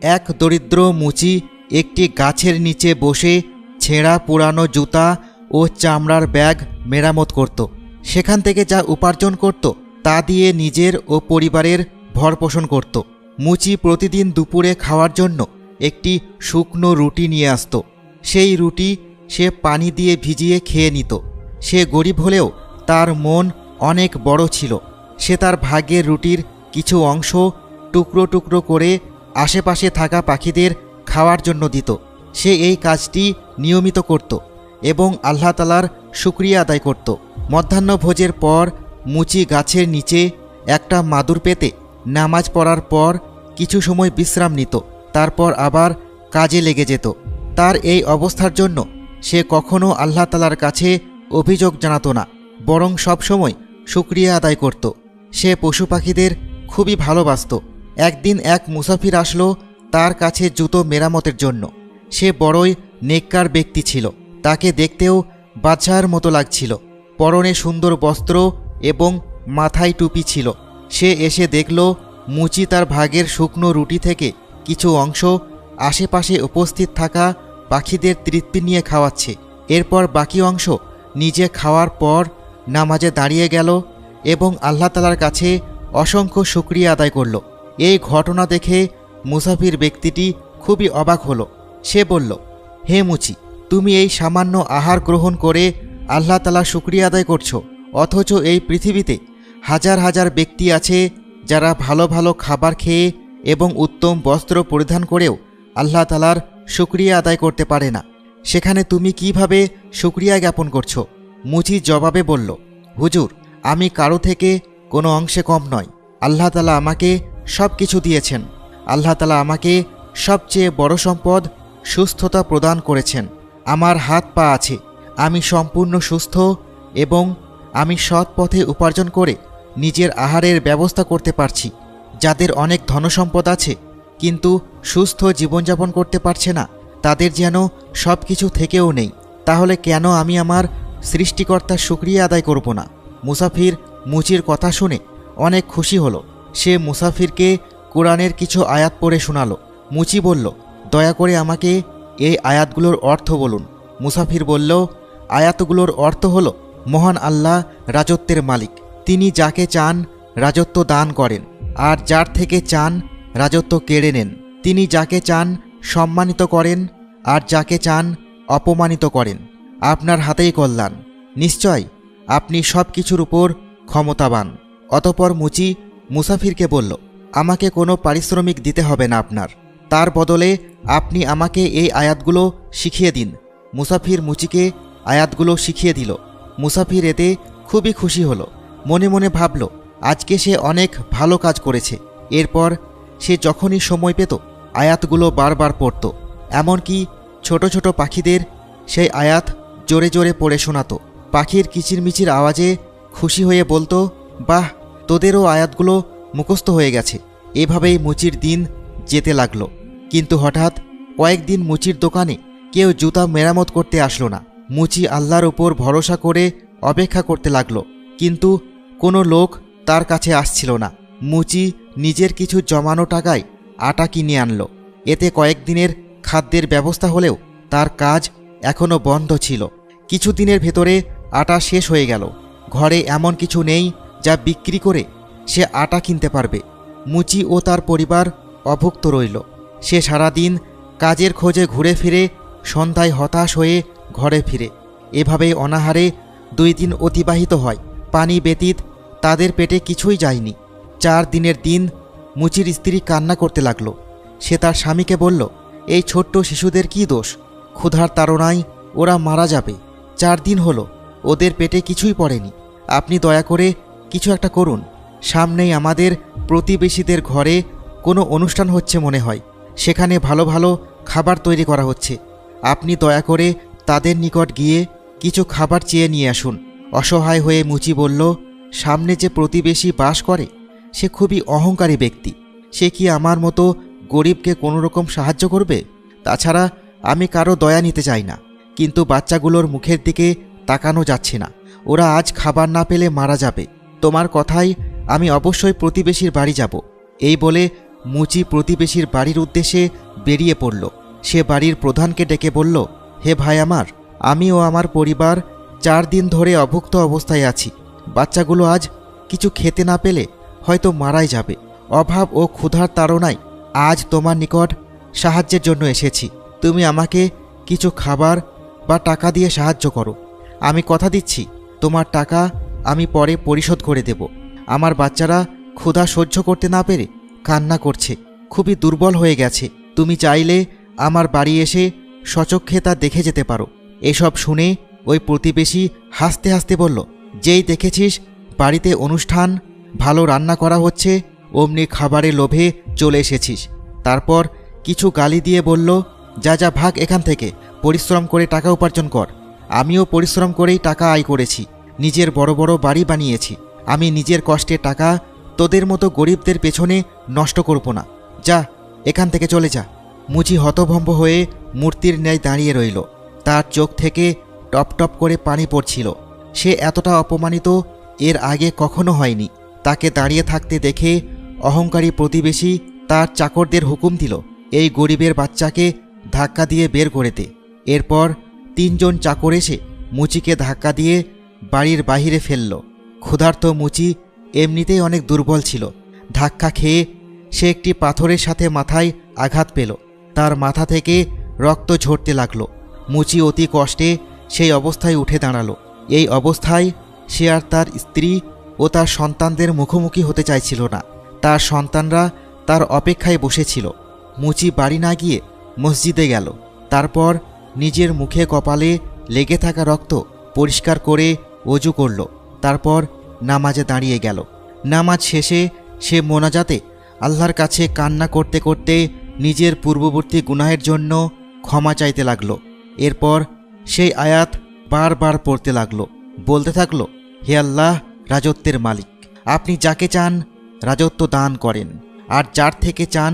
এক দরিদ্র মুচি একটি গাছের নিচে বসে ছেঁড়া পুরানো জুতা ও চামড়ার ব্যাগ মেরামত করত। সেখান থেকে যা উপার্জন করত তা দিয়ে নিজের ও পরিবারের ভরণপোষণ করত। মুচি প্রতিদিন দুপুরে খাওয়ার জন্য একটি শুকনো রুটি নিয়ে আসত। সেই রুটি সে পানি দিয়ে ভিজিয়ে খেয়ে নিত। সে গরিব হলেও তার মন অনেক বড় ছিল। সে তার ভাগ্যের রুটির কিছু অংশ টুকরো টুকরো করে আশেপাশে থাকা পাখিদের খাওয়ার জন্য দিত। সে এই কাজটি নিয়মিত করত এবং আল্লাহ তাআলার শুকরিয়া আদায় করত। মধ্যাহ্নভোজের পর মুচি গাছের নিচে একটা মাদুর পেতে নামাজ পড়ার পর কিছু সময় বিশ্রাম নিত, তারপর আবার কাজে লেগে যেত। তার এই অবস্থার জন্য সে কখনো আল্লাহ তাআলার কাছে অভিযোগ জানাত না, বরং সবসময় শুকরিয়া আদায় করত। সে পশু পাখিদের খুবই ভালোবাসত। একদিন এক মুসাফির আসলো তার কাছে জুতো মেরামতের জন্য। সে বড়ই নেককার ব্যক্তি ছিল। তাকে দেখতেও বাদশাহের মতো লাগছিল। পরনে সুন্দর বস্ত্র এবং মাথায় টুপি ছিল। সে এসে দেখল মুচি তার ভাগের শুকনো রুটি থেকে কিছু অংশ আশেপাশে উপস্থিত থাকা পাখিদের তৃপ্তি নিয়ে খাওয়াচ্ছে। এরপর বাকি অংশ নিজে খাওয়ার পর নামাজে দাঁড়িয়ে গেল এবং আল্লাহ তাআলার কাছে অসংখ্য শুকরিয়া আদায় করল। এই ঘটনা দেখে মুসাফির ব্যক্তিটি খুবই অবাক হলো। সে বলল, হে মুচি, তুমি এই সামান্য আহার গ্রহণ করে আল্লাহ তাআলার শুকরিয়া আদায় করছো, অথচ এই পৃথিবীতে হাজার হাজার ব্যক্তি আছে যারা ভালো ভালো খাবার খেয়ে এবং উত্তম বস্ত্র পরিধান করেও আল্লাহ তাআলার শুকরিয়া আদায় করতে পারে না। সেখানে তুমি কিভাবে শুকরিয়া জ্ঞাপন করছো? মুচি জবাবে বলল, হুজুর, আমি কারো থেকে কোনো অংশে কম নয়। আল্লাহ তাআলা আমাকে সব কিছু দিয়েছেন। আল্লাহ তাআলা আমাকে সবচেয়ে বড় সম্পদ সুস্থতা প্রদান করেছেন। আমার হাত পা আছে, আমি সম্পূর্ণ সুস্থ এবং আমি সৎ পথে উপার্জন করে নিজের আহারের ব্যবস্থা করতে পারছি। যাদের অনেক ধনসম্পদ আছে কিন্তু সুস্থ জীবনযাপন করতে পারছে না, তাদের যেন সব কিছু থেকেও নেই। তাহলে কেন আমি আমার সৃষ্টিকর্তার শুকরিয়া আদায় করব না? মুসাফির মুচির কথা শুনে অনেক খুশি হলো। সে মুসাফিরকে কোরআনের কিছু আয়াত পড়ে শোনালো। মুচি বলল, দয়া করে আমাকে এই আয়াতগুলোর অর্থ বলুন। মুসাফির বলল, আয়াতগুলোর অর্থ হলো, মহান আল্লাহ রাজত্বের মালিক। তিনি যাকে চান রাজত্ব দান করেন আর যার থেকে চান রাজত্ব কেড়ে নেন। তিনি যাকে চান সম্মানিত করেন আর যাকে চান অপমানিত করেন। আপনার হাতেই কল্যাণ। নিশ্চয় আপনি সব কিছুর উপর ক্ষমতাবান। অতঃপর মুচি মুসাফিরকে বলল, আমাকে কোনো পারিশ্রমিক দিতে হবে না আপনার, তার বদলে আপনি আমাকে এই আয়াতগুলো শিখিয়ে দিন। মুসাফির মুচিকে আয়াতগুলো শিখিয়ে দিল। মুসাফির এতে খুবই খুশি হলো। মনে মনে ভাবল, আজকে সে অনেক ভালো কাজ করেছে। এরপর সে যখনই সময় পেত আয়াতগুলো বারবার পড়ত। এমনকি ছোট ছোট পাখিদের সেই আয়াত জোরে জোরে পড়ে শোনাতো। পাখির কিচিরমিচির আওয়াজে খুশি হয়ে বলতো, বাহ, তোদেরও আয়াতগুলো মুখস্থ হয়ে গেছে। এভাবেই মুচির দিন যেতে লাগলো। কিন্তু হঠাৎ কয়েকদিন মুচির দোকানে কেউ জুতা মেরামত করতে আসলো না। মুচি আল্লাহর উপর ভরসা করে অপেক্ষা করতে লাগলো, কিন্তু কোনো লোক তার কাছে আসছিল না। মুচি নিজের কিছু জমানো টাকায় আটা কিনে আনলো। এতে কয়েকদিনের খাদ্যের ব্যবস্থা হলেও তার কাজ এখনও বন্ধ ছিল। কিছুদিনের ভেতরে আটা শেষ হয়ে গেল। ঘরে এমন কিছু নেই যা বিক্রি করে সে আটা কিনতে পারবে। মুচি ও তার পরিবার অভুক্ত রইল। সে সারাদিন কাজের খোঁজে ঘুরে ফিরে সন্ধ্যায় হতাশ হয়ে ঘরে ফিরে। এভাবেই অনাহারে 2 দিন অতিবাহিত হয়। পানি ব্যতীত তাদের পেটে কিছুই যায়নি। 4 দিনের দিন মুচির স্ত্রী কান্না করতে লাগলো। সে তার স্বামীকে বলল, এই ছোট্ট শিশুদের কি দোষ? ক্ষুধার তাড়নায় ওরা মারা যাবে। 4 দিন হলো ওদের পেটে কিছুই পড়েনি। আপনি দয়া করে কিছু একটা করুন। সামনেই আমাদের প্রতিবেশীদের ঘরে কোনো অনুষ্ঠান হচ্ছে মনে হয়। সেখানে ভালো ভালো খাবার তৈরি করা হচ্ছে। আপনি দয়া করে তাদের নিকট গিয়ে কিছু খাবার চেয়ে নিয়ে আসুন। অসহায় হয়ে মুচি বলল, সামনে যে প্রতিবেশী বাস করে সে খুবই অহংকারী ব্যক্তি। সে কি আমার মতো গরিবকে কোনো রকম সাহায্য করবে? তাছাড়া আমি কারো দয়া নিতে চাই না। কিন্তু বাচ্চাগুলোর মুখের দিকে তাকানো যাচ্ছে না। ওরা আজ খাবার না পেলে মারা যাবে। তোমার কথাই আমি অবশ্যই প্রতিবেশীর বাড়ি যাব। এই বলে মুচি প্রতিবেশীর বাড়ির উদ্দেশ্যে বেরিয়ে পড়ল। সে বাড়ির প্রধানকে ডেকে বলল, হে ভাই আমার, আমি ও আমার পরিবার 4 দিন ধরে অভুক্ত অবস্থায় আছি। বাচ্চাগুলো আজ কিছু খেতে না পেলে হয়তো মারাই যাবে। অভাব ও ক্ষুধার তাড়নায় আজ তোমার নিকট সাহায্যের জন্য এসেছি। তুমি আমাকে কিছু খাবার বা টাকা দিয়ে সাহায্য করো। আমি কথা দিচ্ছি, তোমার টাকা আমি পরে পরিশোধ করে দেব। আমার বাচ্চারা ক্ষুধা সহ্য করতে না পেরে কান্না করছে, খুবই দুর্বল হয়ে গেছে। তুমি চাইলে আমার বাড়ি এসে সচক্ষে তা দেখে যেতে পারো। এসব শুনে ওই প্রতিবেশী হাসতে হাসতে বলল, যেই দেখেছিস বাড়িতে অনুষ্ঠান, ভালো রান্না করা হচ্ছে, অমনি খাবারের লোভে চলে এসেছিস। তারপর কিছু গালি দিয়ে বলল, যা যা ভাগ এখান থেকে, পরিশ্রম করে টাকা উপার্জন কর। আমিও পরিশ্রম করেই টাকা আয় করেছি, নিজের বড় বড় বাড়ি বানিয়েছি। আমি নিজের কষ্টের টাকা তোদের মতো গরিবদের পেছনে নষ্ট করব না। যা, এখান থেকে চলে যা। মুচি হতভম্ব হয়ে মূর্তির ন্যায় দাঁড়িয়ে রইল। তার চোখ থেকে টপ টপ করে পানি পড়ছিল। সে এতটা অপমানিত এর আগে কখনো হয়নি। তাকে দাঁড়িয়ে থাকতে দেখে অহংকারী প্রতিবেশী তার চাকরদের হুকুম দিল, এই গরিবের বাচ্চাকে ধাক্কা দিয়ে বের করে দে। এরপর 3 জন চাকর এসে মুচিকে ধাক্কা দিয়ে বাড়ির বাহিরে ফেলল। ক্ষুধার্ত মুচি এমনিতেই অনেক দুর্বল ছিল। ধাক্কা খেয়ে সে একটি পাথরের সাথে মাথায় আঘাত পেল। তার মাথা থেকে রক্ত ঝরতে লাগলো। মুচি অতি কষ্টে সেই অবস্থায় উঠে দাঁড়ালো। এই অবস্থায় সে আর তার স্ত্রী ও তার সন্তানদের মুখোমুখি হতে চাইছিল না। তার সন্তানরা তার অপেক্ষায় বসেছিল। মুচি বাড়ি না গিয়ে মসজিদে গেল। তারপর নিজের মুখে কপালে লেগে থাকা রক্ত পরিষ্কার করে ওযু করল। তারপর নামাজে দাঁড়িয়ে গেল। নামাজ শেষে সে মোনাজাতে আল্লাহর কাছে কান্না করতে করতে নিজের পূর্ববর্তী গুনাহের জন্য ক্ষমা চাইতে লাগলো। এরপর সেই আয়াত বারবার পড়তে লাগলো। বলতে থাকলো, হে আল্লাহ, রাজত্বের মালিক, আপনি যাকে চান রাজত্ব দান করেন, আর যার থেকে চান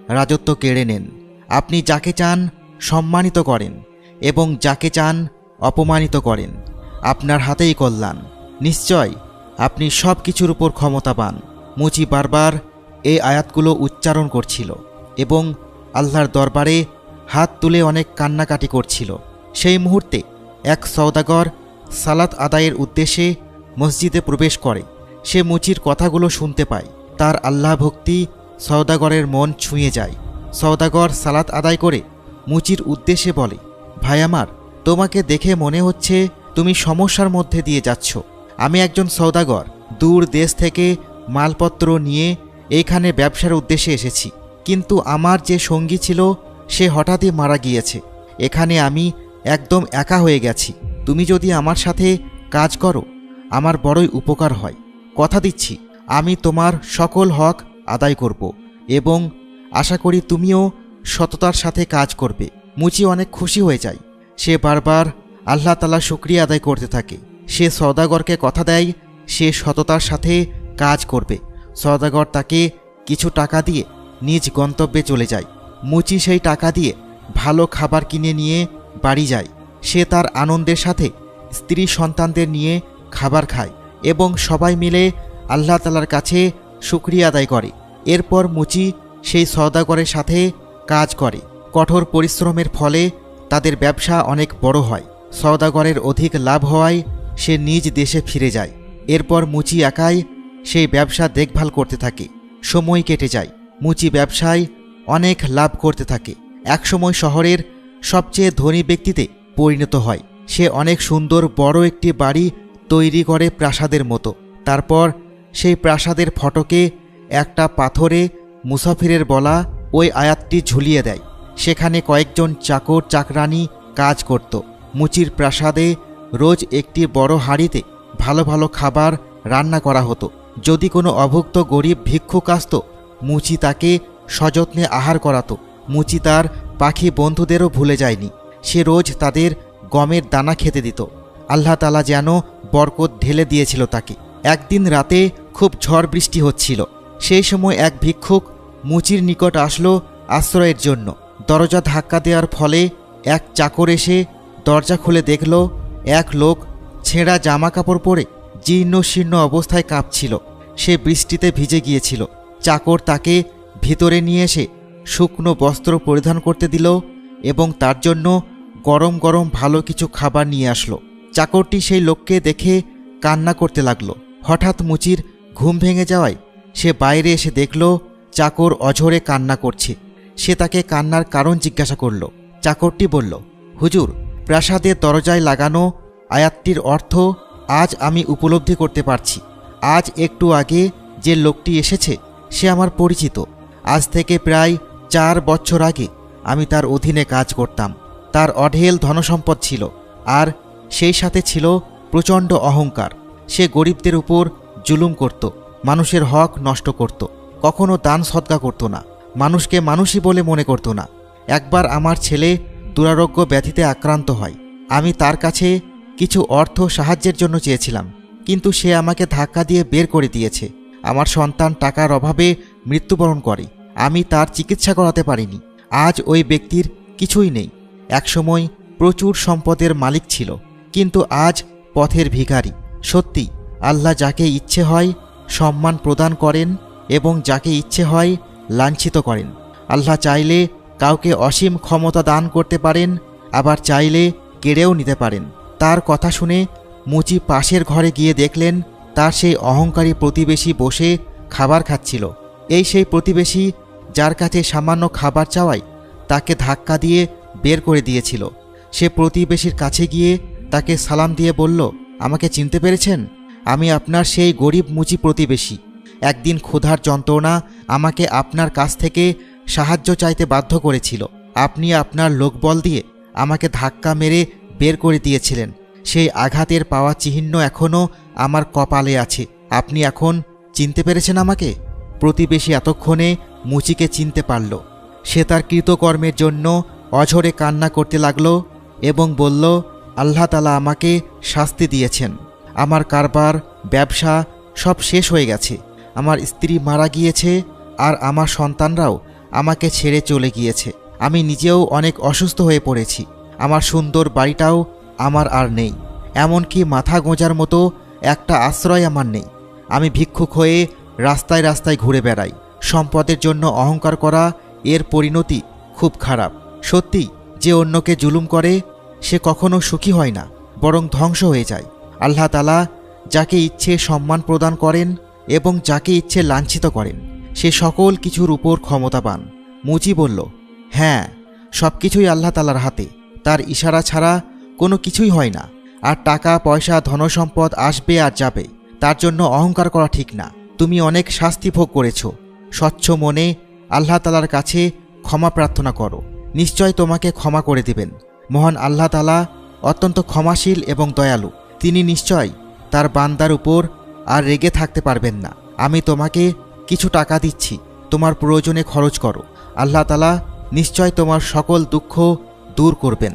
রাজত্ব কেড়ে নেন। আপনি যাকে চান সম্মানিত করেন এবং যাকে চান অপমানিত করেন। আপনার হাতেই কল্যাণ। নিশ্চয় আপনি সব কিছুর উপর ক্ষমতাবান। মুচি বারবার এই আয়াতগুলো উচ্চারণ করছিল এবং আল্লাহর দরবারে হাত তুলে অনেক কান্নাকাটি করছিল। সেই মুহূর্তে এক সওদাগর সালাত আদায়ের উদ্দেশ্যে মসজিদে প্রবেশ করে। সে মুচির কথাগুলো শুনতে পায়। তার আল্লাহ ভক্তি সওদাগরের মন ছুঁয়ে যায়। সওদাগর সালাত আদায় করে মুচির উদ্দেশ্যে বলে, ভাই আমার, তোমাকে দেখে মনে হচ্ছে তুমি সমস্যার মধ্যে দিয়ে যাচ্ছ। আমি একজন সওদাগর, দূর দেশ থেকে মালপত্র নিয়ে এইখানে ব্যবসার উদ্দেশ্যে এসেছি, কিন্তু আমার যে সঙ্গী ছিল সে হঠাৎই মারা গিয়েছে। এখানে আমি একদম একা হয়ে গেছি। তুমি যদি আমার সাথে কাজ করো আমার বড়ই উপকার হয়। কথা দিচ্ছি আমি তোমার সকল হক আদায় করব এবং আশা করি তুমিও সততার সাথে কাজ করবে। মুচি অনেক খুশি হয়ে যায়। সে বারবার আল্লাহ তাআলার শুকরিয়া আদায় করতে থাকে। সে সওদাগরকে কথা দেয় সে সততার সাথে কাজ করবে। সওদাগর তাকে কিছু টাকা দিয়ে নিজ গন্তব্যে চলে যায়। মুচি সেই টাকা দিয়ে ভালো খাবার কিনে নিয়ে বাড়ি যায়। সে তার আনন্দের সাথে স্ত্রী সন্তানদের নিয়ে খাবার খায় এবং সবাই মিলে আল্লাহ তাআলার কাছে শুকরিয়া আদায় করে। এরপর মুচি সেই সওদাগরের সাথে কাজ করে। কঠোর পরিশ্রমের ফলে তাদের ব্যবসা অনেক বড় হয়। সওদাগরের অধিক লাভ হওয়ায় সে নিজ দেশে ফিরে যায়। এরপর মুচি একাই সেই ব্যবসা দেখভাল করতে থাকে। সময় কেটে যায়। মুচি ব্যবসায় অনেক লাভ করতে থাকে। একসময় শহরের সবচেয়ে ধনী ব্যক্তিতে পরিণত হয়। সে অনেক সুন্দর বড় একটি বাড়ি তৈরি করে প্রাসাদের মতো। তারপর সেই প্রাসাদের ফটকে একটা পাথরে মুসাফিরের বলা ওই আয়াতটি ঝুলিয়ে দেয়। সেখানে কয়েকজন চাকর চাকরানি কাজ করত। মুচির প্রাসাদে রোজ একটি বড় হাঁড়িতে ভালো ভালো খাবার রান্না করা হতো। যদি কোনো অভুক্ত গরিব ভিক্ষুক আসত, মুচি তাকে সযত্নে আহার করাতো। মুচি তার পাখি বন্ধুদেরও ভুলে যায়নি। সে রোজ তাদের গমের দানা খেতে দিত। আল্লাহ তাআলা যেন বরকত ঢেলে দিয়েছিল তাকে। একদিন রাতে খুব ঝড় বৃষ্টি হচ্ছিল। সেই সময় এক ভিক্ষুক মুচির নিকট আসলো আশ্রয়ের জন্য। দরজা ধাক্কা দেওয়ার ফলে এক চাকর এসে দরজা খুলে দেখল এক লোক ছেঁড়া জামা কাপড় পরে জীর্ণ শীর্ণ অবস্থায় কাঁপছিল। সে বৃষ্টিতে ভিজে গিয়েছিল। চাকর তাকে ভিতরে নিয়ে এসে শুকনো বস্ত্র পরিধান করতে দিল এবং তার জন্য গরম গরম ভালো কিছু খাবার নিয়ে আসলো। চাকরটি সেই লোককে দেখে কান্না করতে লাগলো। হঠাৎ মুচির ঘুম ভেঙে যাওয়ায় সে বাইরে এসে দেখল চাকর অঝরে কান্না করছে। সে তাকে কান্নার কারণ জিজ্ঞাসা করল। চাকরটি বলল, হুজুর, প্রাসাদের দরজায় লাগানো আয়াতটির অর্থ আজ আমি উপলব্ধি করতে পারছি। আজ একটু আগে যে লোকটি এসেছে সে আমার পরিচিত। আজ থেকে প্রায় 4 বছর আগে আমি তার অধীনে কাজ করতাম। তার অঢেল ধনসম্পদ ছিল, আর সেই সাথে ছিল প্রচণ্ড অহংকার। সে গরিবদের উপর জুলুম করত, মানুষের হক নষ্ট করত, কখনো দান সদকা করত না, মানুষকে মানুষই বলে মনে করত না। একবার আমার ছেলে দুরারোগ্য ব্যাধিতে আক্রান্ত হয়। আমি তার কাছে কিছু অর্থ সাহায্যের জন্য চেয়েছিলাম, কিন্তু সে আমাকে ধাক্কা দিয়ে বের করে দিয়েছে। আমার সন্তান টাকার অভাবে মৃত্যুবরণ করে। আমি তার চিকিৎসা করাতে পারিনি। আজ ওই ব্যক্তির কিছুই নেই। একসময় প্রচুর সম্পদের মালিক ছিল, কিন্তু আজ পথের ভিখারি। সত্যি, আল্লাহ যাকে ইচ্ছে হয় সম্মান প্রদান করেন এবং যাকে ইচ্ছে হয় লাঞ্ছিত করেন। আল্লাহ চাইলে কাউকে অসীম ক্ষমতা দান করতে পারেন, আবার চাইলে কেড়েও নিতে পারেন। তার কথা শুনে মুচি পাশের ঘরে গিয়ে দেখলেন তার সেই অহংকারী প্রতিবেশী বসে খাবার খাচ্ছিল। এই সেই প্রতিবেশী যার কাছে সামান্য খাবার চাওয়ায় তাকে ধাক্কা দিয়ে বের করে দিয়েছিল। সে প্রতিবেশীর কাছে গিয়ে তাকে সালাম দিয়ে বলল, আমাকে চিনতে পেরেছেন? আমি আপনার সেই গরিব মুচি প্রতিবেশী। একদিন ক্ষুধার যন্ত্রণা আমাকে আপনার কাছ থেকে সাহায্য চাইতে বাধ্য করেছিল। আপনি আপনার লোকবল দিয়ে আমাকে ধাক্কা মেরে বের করে দিয়েছিলেন। সেই আঘাতের পাওয়া চিহ্ন এখনও আমার কপালে আছে। আপনি এখন চিনতে পেরেছেন আমাকে? প্রতিবেশী এতক্ষণে মুচিকে চিনতে পারল। সে তার কৃতকর্মের জন্য অঝরে কান্না করতে লাগল এবং বলল, আল্লাহ তাআলা আমাকে শাস্তি দিয়েছেন। আমার কারবার, ব্যবসা সব শেষ হয়ে গেছে। আমার স্ত্রী মারা গিয়েছে, আর আমার সন্তানরাও আমাকে ছেড়ে চলে গিয়েছে। আমি নিজেও অনেক অসুস্থ হয়ে পড়েছি। আমার সুন্দর বাড়িটাও আমার আর নেই। এমনকি মাথা গোঁজার মতো একটা আশ্রয় আমার নেই। আমি ভিক্ষুক হয়ে রাস্তায় রাস্তায় ঘুরে বেড়াই। সম্পদের জন্য অহংকার করা, এর পরিণতি খুব খারাপ। সত্যি, যে অন্যকে জুলুম করে সে কখনো সুখী হয় না, বরং ধ্বংস হয়ে যায়। আল্লাহ তাআলা যাকে ইচ্ছে সম্মান প্রদান করেন এবং যাকে ইচ্ছে লাঞ্ছিত করেন। সে সকল কিছুর উপর ক্ষমতাবান। মুচি বলল, হ্যাঁ, সব কিছুই আল্লাহ তাআলার হাতে। তার ইশারা ছাড়া কোনো কিছুই হয় না। আর টাকা পয়সা ধনসম্পদ আসবে আর যাবে, তার জন্য অহংকার করা ঠিক না। তুমি অনেক শাস্তি ভোগ করেছ। স্বচ্ছ মনে আল্লাহ তাআলার কাছে ক্ষমা প্রার্থনা করো, নিশ্চয় তোমাকে ক্ষমা করে দিবেন। মহান আল্লাহ তাআলা অত্যন্ত ক্ষমাশীল এবং দয়ালু। তিনি নিশ্চয় তার বান্দার উপর আর রেগে থাকতে পারবেন না। আমি তোমাকে কিছু টাকা দিচ্ছি, তোমার প্রয়োজনে খরচ করো। আল্লাহ তাআলা নিশ্চয় তোমার সকল দুঃখ দূর করবেন।